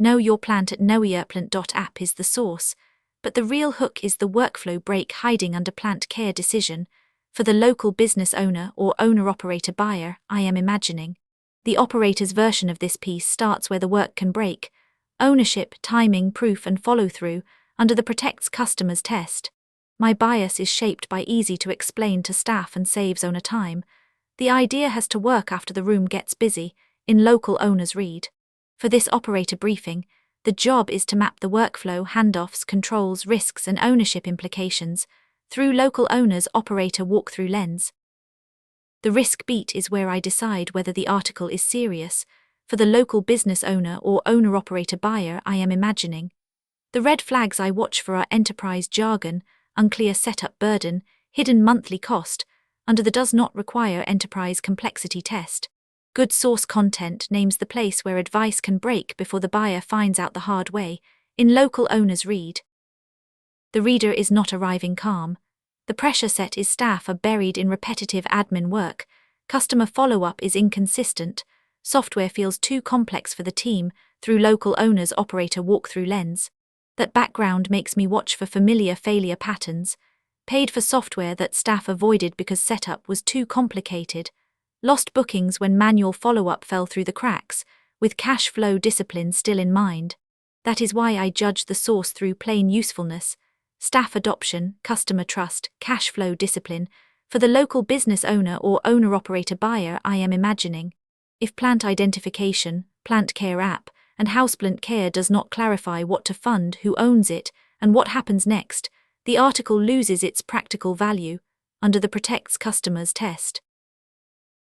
Know Your Plant at knowyourplant.app is the source, but the real hook is the workflow break hiding under plant care decision for the local business owner or owner-operator buyer, I am imagining. The operator's version of this piece starts where the work can break: ownership, timing, proof and follow-through under the protects customers test. My bias is shaped by easy to explain to staff and saves owner time. The idea has to work after the room gets busy, in local owner's read. For this operator briefing, the job is to map the workflow, handoffs, controls, risks and ownership implications through local owner's operator walkthrough lens. The risk beat is where I decide whether the article is serious for the local business owner or owner-operator buyer, I am imagining. The red flags I watch for are enterprise jargon, unclear setup burden, hidden monthly cost, under the does not require enterprise complexity test. Good source content names the place where advice can break before the buyer finds out the hard way, in local owner's read. The reader is not arriving calm. The pressure set is staff are buried in repetitive admin work, customer follow-up is inconsistent, software feels too complex for the team through local owner's operator walkthrough lens. That background makes me watch for familiar failure patterns, paid for software that staff avoided because setup was too complicated, lost bookings when manual follow-up fell through the cracks, with cash flow discipline still in mind. That is why I judge the source through plain usefulness, staff adoption, customer trust, cash flow discipline, for the local business owner or owner-operator buyer, I am imagining. If plant identification, plant care app, and houseplant care does not clarify what to fund, who owns it, and what happens next, the article loses its practical value under the protects customers test.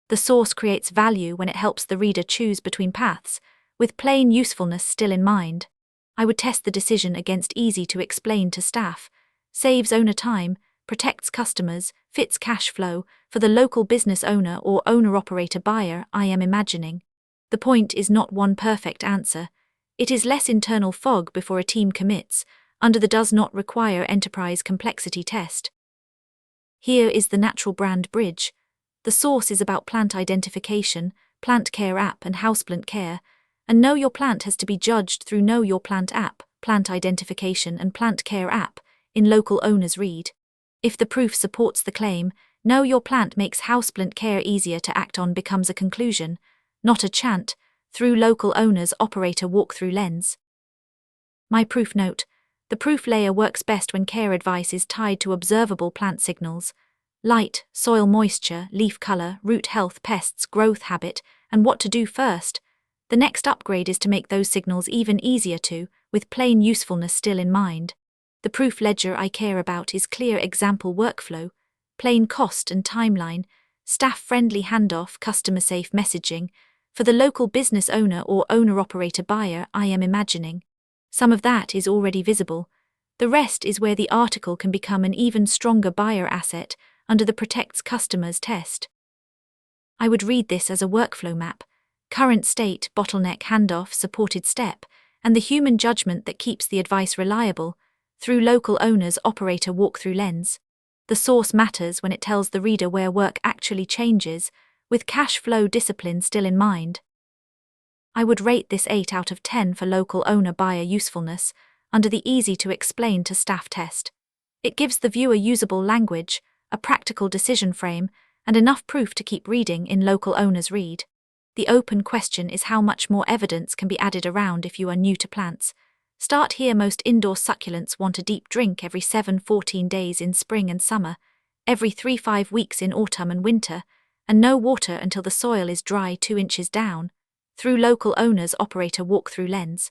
The source creates value when it helps the reader choose between paths, with plain usefulness still in mind. I would test the decision against easy to explain to staff, saves owner time, protects customers, fits cash flow for the local business owner or owner-operator buyer, I am imagining. The point is not one perfect answer. It is less internal fog before a team commits, under the does not require enterprise complexity test. Here is the natural brand bridge. The source is about plant identification, plant care app and houseplant care, and Know Your Plant has to be judged through Know Your Plant app, plant identification and plant care app, in local owner's read. If the proof supports the claim, Know Your Plant makes houseplant care easier to act on becomes a conclusion, not a chant, through local owner's operator walkthrough lens. My proof note: the proof layer works best when care advice is tied to observable plant signals: light, soil moisture, leaf color, root health, pests, growth habit, and what to do first. The next upgrade is to make those signals even easier to, with plain usefulness still in mind. The proof ledger I care about is clear example workflow, plain cost and timeline, staff-friendly handoff, customer-safe messaging, for the local business owner or owner-operator buyer, I am imagining. Some of that is already visible. The rest is where the article can become an even stronger buyer asset under the protects customers test. I would read this as a workflow map: current state, bottleneck, handoff, supported step, and the human judgment that keeps the advice reliable, through local owner's operator walkthrough lens. The source matters when it tells the reader where work actually changes, with cash flow discipline still in mind. I would rate this 8 out of 10 for local owner buyer usefulness, under the easy to explain to staff test. It gives the viewer usable language, a practical decision frame, and enough proof to keep reading in local owner's read. The open question is how much more evidence can be added around if you are new to plants. Start here: most indoor succulents want a deep drink every 7-14 days in spring and summer, every 3-5 weeks in autumn and winter, and no water until the soil is dry 2 inches down, through local owner's operator walkthrough lens.